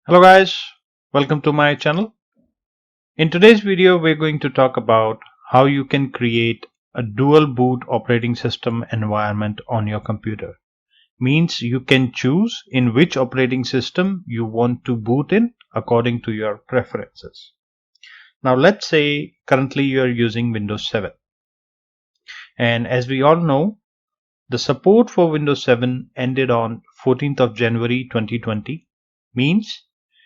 Hello guys, welcome to my channel. In today's video we're going to talk about how you can create a dual boot operating system environment on your computer. Means you can choose in which operating system you want to boot in according to your preferences. Now let's say currently you are using Windows 7, and as we all know, the support for Windows 7 ended on 14th of January 2020. Means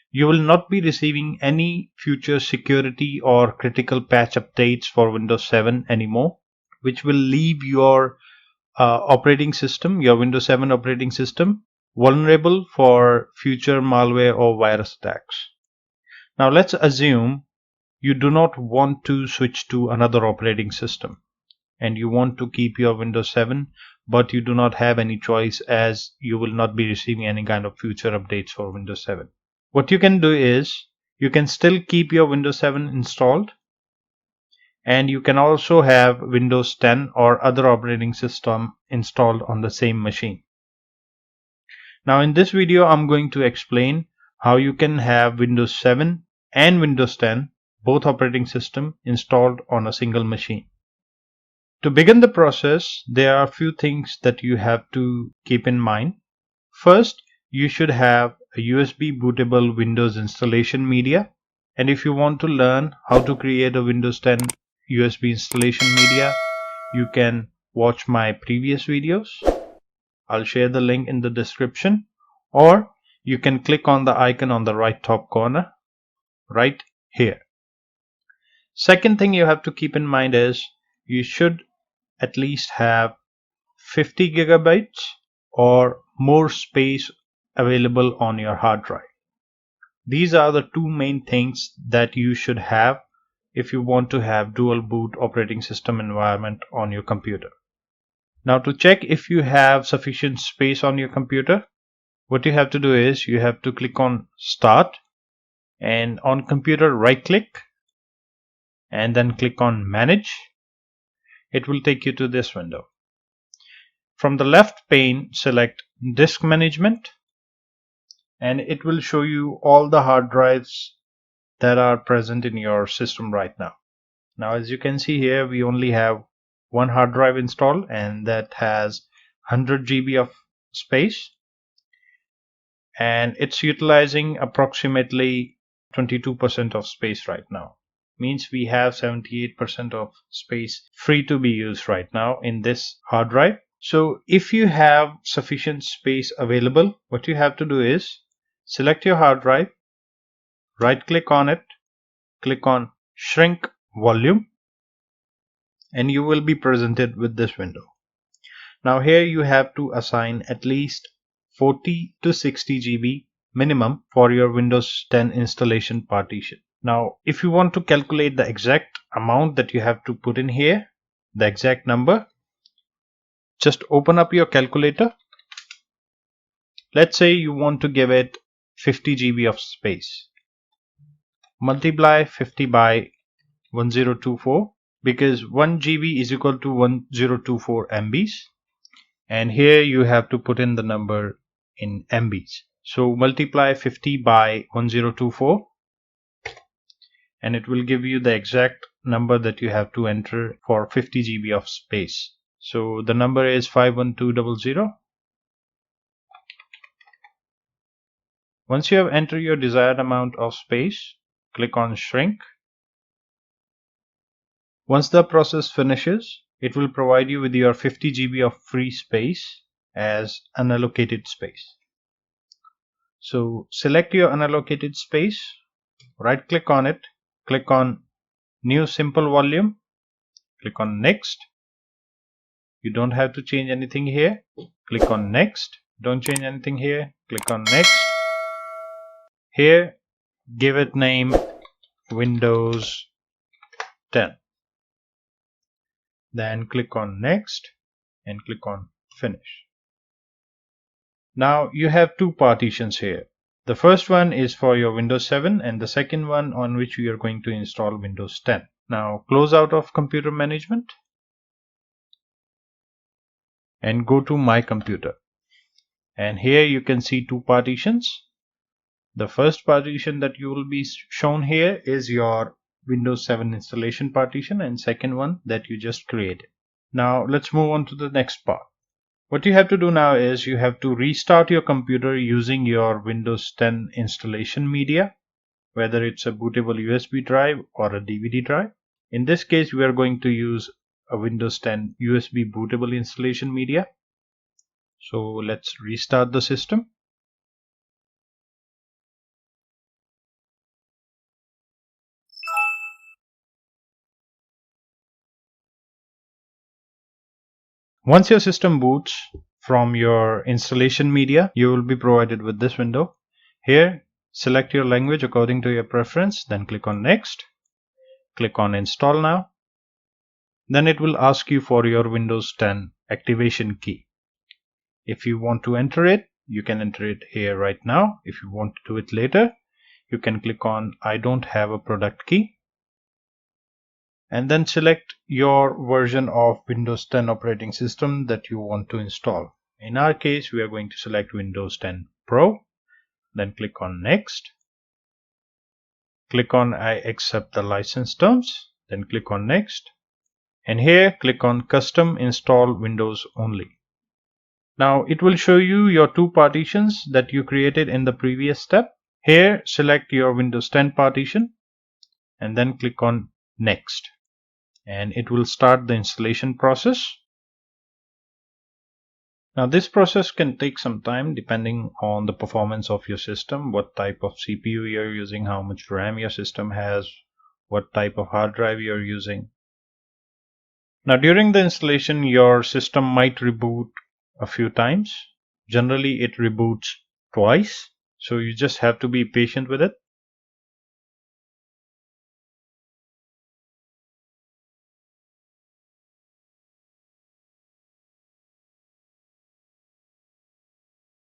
you will not be receiving any future security or critical patch updates for Windows 7 anymore, which will leave your operating system, your Windows 7 operating system, vulnerable for future malware or virus attacks. Now let's assume you do not want to switch to another operating system and you want to keep your Windows 7, but you do not have any choice as you will not be receiving any kind of future updates for Windows 7. What you can do is you can still keep your Windows 7 installed, and you can also have Windows 10 or other operating system installed on the same machine. Now in this video I'm going to explain how you can have Windows 7 and Windows 10 both operating system installed on a single machine. To begin the process, there are a few things that you have to keep in mind. First, you should have a USB bootable Windows installation media, and if you want to learn how to create a Windows 10 USB installation media, you can watch my previous videos. I'll share the link in the description, or you can click on the icon on the right top corner right here. Second thing you have to keep in mind is you should at least have 50 gigabytes or more space available on your hard drive. These are the two main things that you should have if you want to have dual boot operating system environment on your computer. Now to check if you have sufficient space on your computer, what you have to do is you have to click on Start, and on computer right click and then click on Manage. It will take you to this window. From the left pane, select Disk Management, and it will show you all the hard drives that are present in your system right now. Now as you can see here, we only have one hard drive installed, and that has 100 GB of space, and it's utilizing approximately 22% of space right now. Means we have 78% of space free to be used right now in this hard drive. So if you have sufficient space available, what you have to do is select your hard drive, right click on it, click on Shrink Volume, and you will be presented with this window. Now here you have to assign at least 40 to 60 GB minimum for your Windows 10 installation partition. Now if you want to calculate the exact amount that you have to put in here, the exact number, just open up your calculator. Let's say you want to give it 50 GB of space. Multiply 50 by 1024, because 1 GB is equal to 1024 MBs, and here you have to put in the number in MBs. So multiply 50 by 1024 and it will give you the exact number that you have to enter for 50 GB of space. So the number is 51200. Once you have entered your desired amount of space, click on Shrink. Once the process finishes, it will provide you with your 50 GB of free space as unallocated space. So select your unallocated space, right click on it, click on New Simple Volume, click on Next. You don't have to change anything here. Click on Next. Don't change anything here. Click on Next. Here, give it name Windows 10. Then click on Next and click on Finish. Now you have two partitions here. The first one is for your Windows 7 and the second one on which we are going to install Windows 10. Now close out of Computer Management and go to My Computer. And here you can see two partitions. The first partition that you will be shown here is your Windows 7 installation partition, and second one that you just created. Now let's move on to the next part. What you have to do now is you have to restart your computer using your Windows 10 installation media, whether it's a bootable USB drive or a DVD drive. In this case, we are going to use a Windows 10 USB bootable installation media. So let's restart the system. Once your system boots from your installation media, you will be provided with this window. Here, select your language according to your preference, then click on Next. Click on Install Now. Then it will ask you for your Windows 10 activation key. If you want to enter it, you can enter it here right now. If you want to do it later, you can click on I don't have a product key. And then select your version of Windows 10 operating system that you want to install. In our case, we are going to select Windows 10 Pro. Then click on Next. Click on I accept the license terms. Then click on Next. And here click on Custom Install Windows Only. Now it will show you your two partitions that you created in the previous step. Here select your Windows 10 partition and then click on Next. And it will start the installation process. Now this process can take some time depending on the performance of your system, what type of CPU you are using, how much RAM your system has, what type of hard drive you are using. Now during the installation, your system might reboot a few times. Generally it reboots twice, so you just have to be patient with it.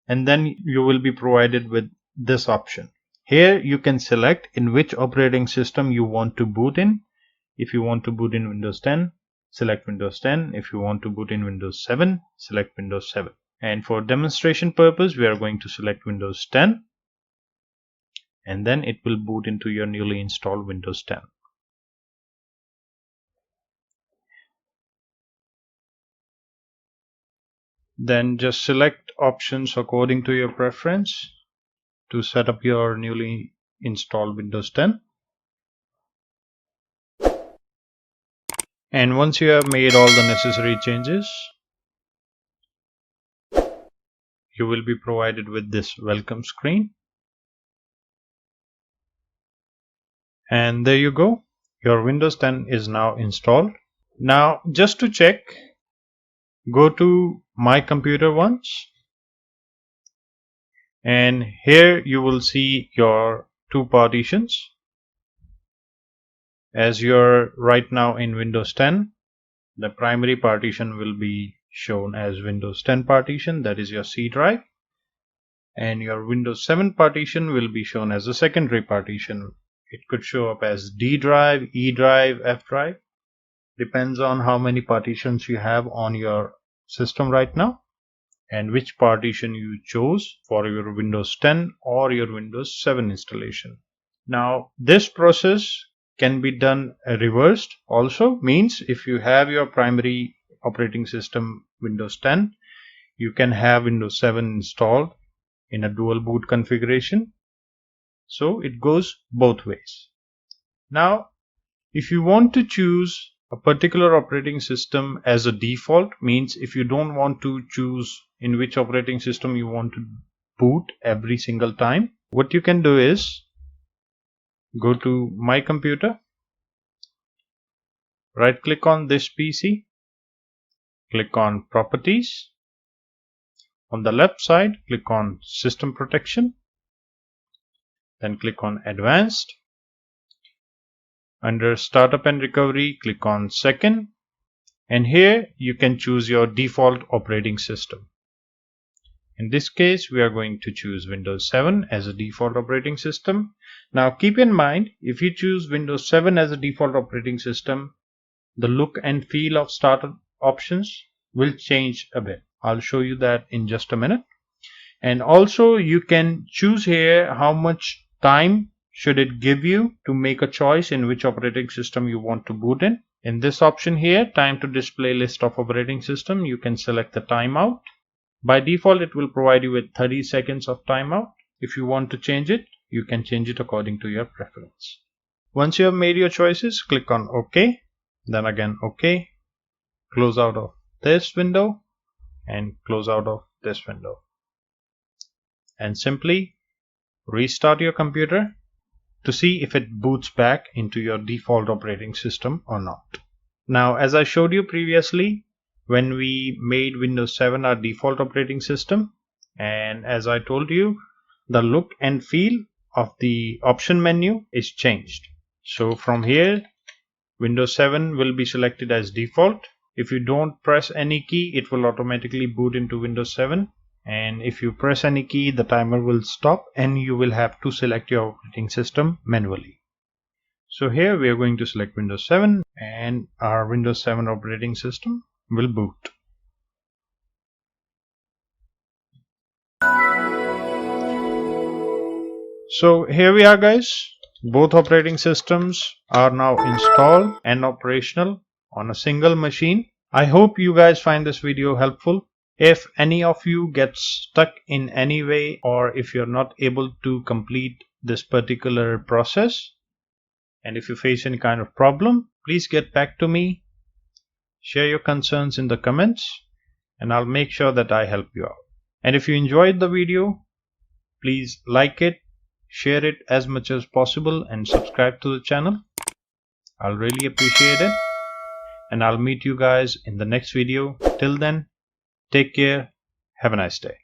And then you will be provided with this option. Here you can select in which operating system you want to boot in. If you want to boot in Windows 10, select Windows 10. If you want to boot in Windows 7, select Windows 7. And for demonstration purpose, we are going to select Windows 10. And then it will boot into your newly installed Windows 10. Then just select options according to your preference to set up your newly installed Windows 10. And once you have made all the necessary changes, you will be provided with this welcome screen. And there you go. Your Windows 10 is now installed. Now just to check, go to My Computer once. And here you will see your two partitions. As you're right now in Windows 10, the primary partition will be shown as Windows 10 partition, that is your C drive, and your Windows 7 partition will be shown as a secondary partition. It could show up as D drive, E drive, F drive, depends on how many partitions you have on your system right now and which partition you chose for your Windows 10 or your Windows 7 installation. Now this process can be done reversed also, means if you have your primary operating system Windows 10, you can have Windows 7 installed in a dual boot configuration. So it goes both ways. Now if you want to choose a particular operating system as a default, means if you don't want to choose in which operating system you want to boot every single time, what you can do is go to My Computer, right click on this PC, click on Properties. On the left side, click on System Protection, then click on Advanced. Under Startup and Recovery, click on Second, and here you can choose your default operating system. In this case, we are going to choose Windows 7 as a default operating system. Now keep in mind, if you choose Windows 7 as a default operating system, the look and feel of startup options will change a bit. I'll show you that in just a minute. And also you can choose here how much time should it give you to make a choice in which operating system you want to boot in. In this option here, time to display list of operating system, you can select the timeout. By default, it will provide you with 30 seconds of timeout. If you want to change it, you can change it according to your preference. Once you have made your choices, click on OK, then again OK, close out of this window and close out of this window. And simply restart your computer to see if it boots back into your default operating system or not. Now, as I showed you previously, when we made Windows 7 our default operating system, and as I told you, the look and feel of the option menu is changed. So from here, Windows 7 will be selected as default. If you don't press any key, it will automatically boot into Windows 7. And if you press any key, the timer will stop and you will have to select your operating system manually. So here we are going to select Windows 7 and our Windows 7 operating system will boot. So here we are, guys. Both operating systems are now installed and operational on a single machine. I hope you guys find this video helpful. If any of you get stuck in any way, or if you're not able to complete this particular process, and if you face any kind of problem, please get back to me. Share your concerns in the comments and I'll make sure that I help you out. And if you enjoyed the video, please like it, share it as much as possible and subscribe to the channel. I'll really appreciate it. And I'll meet you guys in the next video. Till then, take care. Have a nice day.